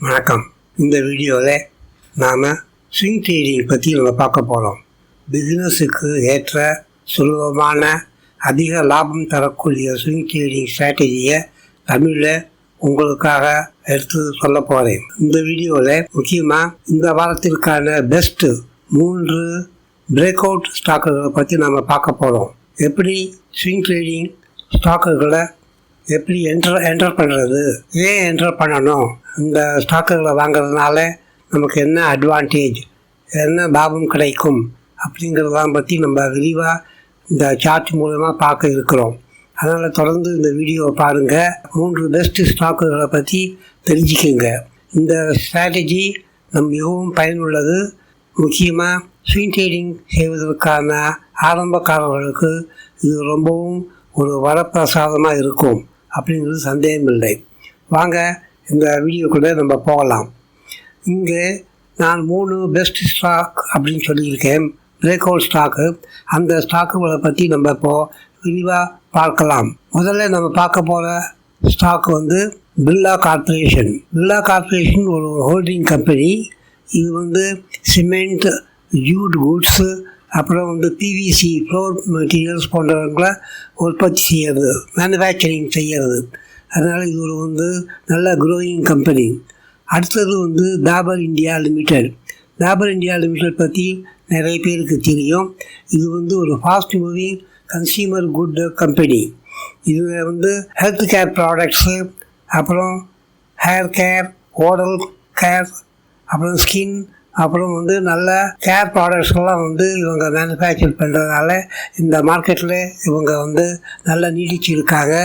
வணக்கம். இந்த வீடியோவில் நாம் ஸ்விங் ட்ரேடிங் பற்றி நம்ம பார்க்க போகிறோம். பிஸ்னஸுக்கு ஏற்ற சுலபமான அதிக லாபம் தரக்கூடிய ஸ்விங் ட்ரேடிங் ஸ்ட்ராட்டஜியை தமிழில் உங்களுக்காக எடுத்து சொல்ல போகிறேன். இந்த வீடியோவில் முக்கியமாக இந்த வாரத்திற்கான பெஸ்ட்டு 3 பிரேக் அவுட் ஸ்டாக்குகளை பற்றி நாம் பார்க்க போகிறோம். எப்படி ஸ்விங் ட்ரேடிங் ஸ்டாக்குகளை எப்படி என்டர் பண்ணுறது, ஏன் என்டர் பண்ணணும், இந்த ஸ்டாக்குகளை வாங்குறதுனால நமக்கு என்ன அட்வான்டேஜ், என்ன லாபம் கிடைக்கும் அப்படிங்கிறதெல்லாம் பற்றி நம்ம விரிவாக இந்த சார்ட் மூலமாக பார்க்க இருக்கிறோம். அதனால் தொடர்ந்து இந்த வீடியோவை பாருங்கள். 3 பெஸ்ட் ஸ்டாக்குகளை பற்றி தெரிஞ்சுக்குங்க. இந்த ஸ்ட்ராட்டஜி மிகவும் பயனுள்ளது. முக்கியமாக ஸ்விங் ட்ரேடிங் செய்வதற்கான ஆரம்பக்காரர்களுக்கு இது ரொம்பவும் ஒரு வரப்பிரசாதமாக இருக்கும் அப்படிங்கிறது சந்தேகம் இல்லை. வாங்க இந்த வீடியோக்குள்ளே நம்ம போகலாம். இங்கே நான் 3 பெஸ்ட் ஸ்டாக் அப்படின்னு சொல்லியிருக்கேன், பிரேக் அவுட் ஸ்டாக்கு. அந்த ஸ்டாக்குகளை பற்றி நம்ம இப்போது விரிவாக பார்க்கலாம். முதல்ல நம்ம பார்க்க போகிற stock Birla corporation. Birla corporation ஒரு ஹோல்டிங் கம்பெனி. இது சிமெண்ட், ஜூட் குட்ஸு, அப்புறம் பிவிசி ஃப்ளோர் மெட்டீரியல்ஸ் போன்றவங்களை உற்பத்தி செய்கிறது, மேனுஃபேக்சரிங் செய்கிறது. அதனால் இது ஒரு நல்ல க்ரோயிங் கம்பெனி. அடுத்தது Dabur India limited. Dabur India limited பற்றி நிறைய பேருக்கு தெரியும். இது ஒரு fast moving consumer good company. இது ஹெல்த் கேர் ப்ராடக்ட்ஸு, அப்புறம் ஹேர் கேர், ஓரல் கேர், அப்புறம் ஸ்கின், அப்புறம் நல்ல கேர் ப்ராடக்ட்ஸ்லாம் இவங்க மேனுஃபேக்சர் பண்ணுறதுனால இந்த மார்க்கெட்டில் இவங்க நல்லா நீடிச்சிருக்காங்க.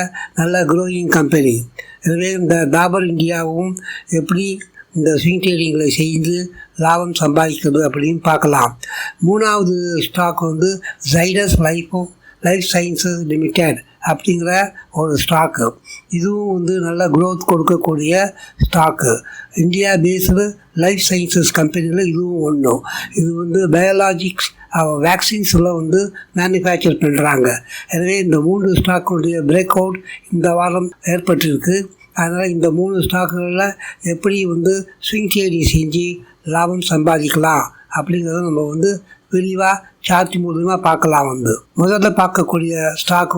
நல்ல க்ரோயிங் கம்பெனி. எனவே இந்த டாபர் இந்தியாவும் எப்படி இந்த ஸ்விங் ட்ரேடிங்களை செய்து லாபம் சம்பாதிக்கிறது அப்படின்னு பார்க்கலாம். 3வது stock Zydus life sciences limited அப்படிங்கிற ஒரு ஸ்டாக்கு. இதுவும் நல்ல க்ரோத் கொடுக்கக்கூடிய stock. India based life sciences கம்பெனியில் இதுவும் ஒன்றும். இது பயாலஜிக்ஸ் வேக்சின்ஸில் மேனுஃபேக்சர் பண்ணுறாங்க. எனவே இந்த 3 ஸ்டாக்குடைய பிரேக் அவுட் இந்த வாரம் ஏற்பட்டிருக்கு. அதனால் இந்த 3 ஸ்டாக்குகளில் எப்படி ஸ்விங் ட்ரேடிங் செஞ்சு லாபம் சம்பாதிக்கலாம் அப்படிங்கிறத நம்ம விரிவாக சார்ட் மூலமாக பார்க்கலாம். முதல்ல பார்க்கக்கூடிய ஸ்டாக்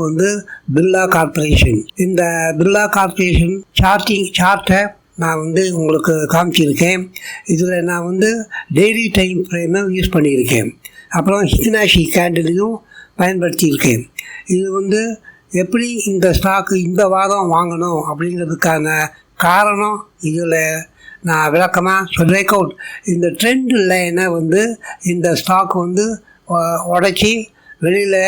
பிர்லா கார்ப்பரேஷன். இந்த பிர்லா கார்ப்பரேஷன் சார்ட்டை நான் உங்களுக்கு காமிச்சிருக்கேன். இதில் நான் டெய்லி டைம் ஃப்ரேமை யூஸ் பண்ணியிருக்கேன். அப்புறம் ஹிக்னாஷி கேண்டிலையும் பயன்படுத்தியிருக்கேன். இது எப்படி இந்த ஸ்டாக்கு இந்த வாரம் வாங்கணும் அப்படிங்கிறதுக்கான காரணம் இதில் நான் விளக்கமாக பிரேக் அவுட் இந்த ட்ரெண்ட் லைனை இந்த ஸ்டாக் உடச்சி வெளியில்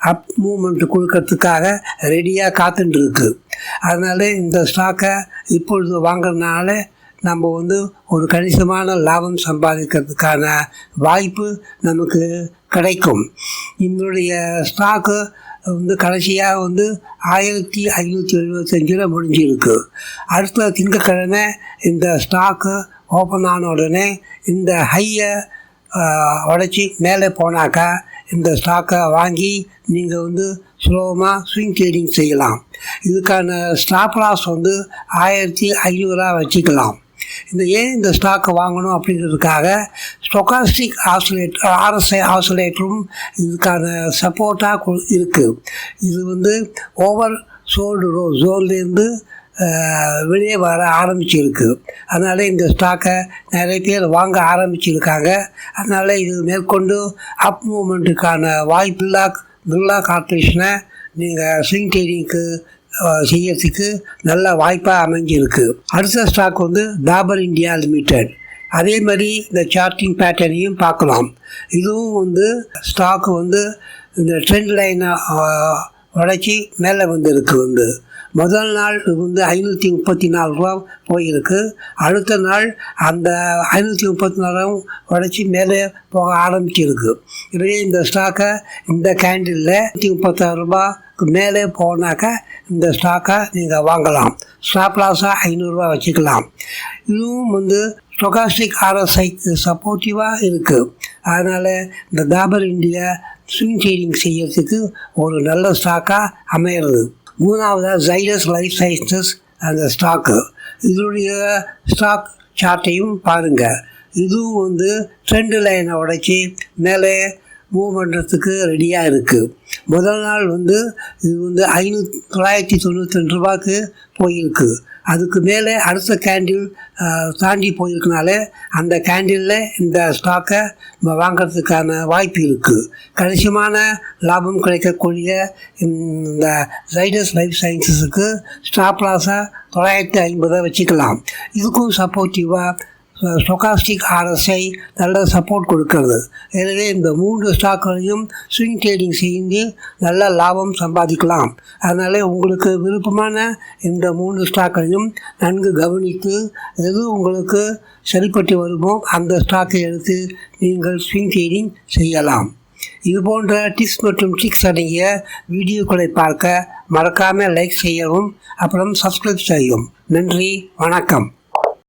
அப் மூமெண்ட் கொடுக்கறதுக்காக ரெடியாக காத்துட்டுருக்கு. அதனால் இந்த ஸ்டாக்கை இப்பொழுது வாங்கிறதுனால நம்ம ஒரு கணிசமான லாபம் சம்பாதிக்கிறதுக்கான வாய்ப்பு நமக்கு கிடைக்கும். இதனுடைய ஸ்டாக்கு கடைசியாக 1575 முடிஞ்சிருக்கு. அடுத்த திங்கட்கிழமை இந்த ஸ்டாக்கு ஓப்பன் ஆன உடனே இந்த ஹையை உடச்சி மேலே போனாக்கா இந்த ஸ்டாக்கை வாங்கி நீங்கள் சுலபமாக ஸ்விங் ட்ரேடிங் செய்யலாம். இதுக்கான ஸ்டாப் லாஸ் 1500 வச்சுக்கலாம். இந்த ஸ்டாக்கை வாங்கணும் அப்படிங்கிறதுக்காக ஸ்டொகாஸ்டிக் RSI ஆசிலேட்டரும் இதுக்கான சப்போர்ட்டாக இருக்குது. இது ஓவர் சோல்டு ஜோன்லேருந்து வெளியே வர ஆரம்பிச்சிருக்கு. அதனால் இந்த ஸ்டாக்கை நிறைய பேர் வாங்க ஆரம்பிச்சிருக்காங்க. அதனால் இது மேற்கொண்டு அப் மூமெண்ட்டுக்கான வாய்ப்பு பிர்லா கார்ப்பரேஷனை நீங்கள் ஸ்விங் ட்ரேடிங்க்கு செய்யறதுக்கு நல்ல வாய்ப்பாக அமைஞ்சிருக்கு. அடுத்த ஸ்டாக் டாபர் இந்தியா லிமிடெட். அதே மாதிரி இந்த சார்ட்டிங் பேட்டர்னையும் பார்க்கலாம். இதுவும் ஸ்டாக்கு இந்த ட்ரெண்ட் லைனை உடச்சி மேலே இருக்கு. முதல் நாள் 534 ரூபா போயிருக்கு. அடுத்த நாள் அந்த 534 உடச்சி மேலே போக ஆரம்பிச்சிருக்கு. எனவே இந்த ஸ்டாக்கை இந்த கேண்டிலில் 136 ரூபாய்க்கு மேலே போனாக்கா இந்த ஸ்டாக்கை நீங்கள் வாங்கலாம். ஸ்டாப் லாஸாக 500 வச்சுக்கலாம். இதுவும் ஸ்டொகாஸ்டிக் RSIக்கு சப்போர்ட்டிவாக இருக்குது. அதனால் இந்த டாபர் இந்தியா ஸ்விங் ட்ரேடிங் செய்யறதுக்கு ஒரு நல்ல ஸ்டாக்காக அமையிறது. 3வது ஜைடஸ் லைஃப் சயின்சஸ் அந்த ஸ்டாக்கு. இதனுடைய ஸ்டாக் சார்ட்டையும் பாருங்கள். இதுவும் வந்து ட்ரெண்ட் லைனை உடைச்சி மேலே மூவ் பண்ணுறதுக்கு ரெடியாக இருக்குது. முதல் நாள் வந்து இது வந்து 992 ரூபாய்க்கு போயிருக்கு. அதுக்கு மேலே அடுத்த கேண்டில் தாண்டி போயிருக்கனால அந்த கேண்டிலில் இந்த ஸ்டாக்கை நம்ம வாங்கிறதுக்கான வாய்ப்பு இருக்குது. கணிசமான லாபம் கிடைக்கக்கூடிய இந்த ஜைடஸ் லைஃப் சயின்சஸுக்கு ஸ்டாப் லாஸாக 950 வச்சுக்கலாம். இதுக்கும் சப்போர்ட்டிவாக ஸ்டொகாஸ்டிக் RSI நல்ல சப்போர்ட் கொடுக்கிறது. எனவே இந்த 3 ஸ்டாக்களையும் ஸ்விங் ட்ரேடிங் செய்து நல்ல லாபம் சம்பாதிக்கலாம். அதனால் உங்களுக்கு விருப்பமான இந்த 3 ஸ்டாக்களையும் நன்கு கவனித்து எது உங்களுக்கு சரிப்பட்டு வருமோ அந்த ஸ்டாக்கை எடுத்து நீங்கள் ஸ்விங் ட்ரேடிங் செய்யலாம். இது போன்ற டிப்ஸ் மற்றும் ட்ரிக்ஸ் அடங்கிய வீடியோக்களை பார்க்க மறக்காமல் லைக் செய்யவும், அப்புறம் சப்ஸ்கிரைப் செய்யவும். நன்றி, வணக்கம்.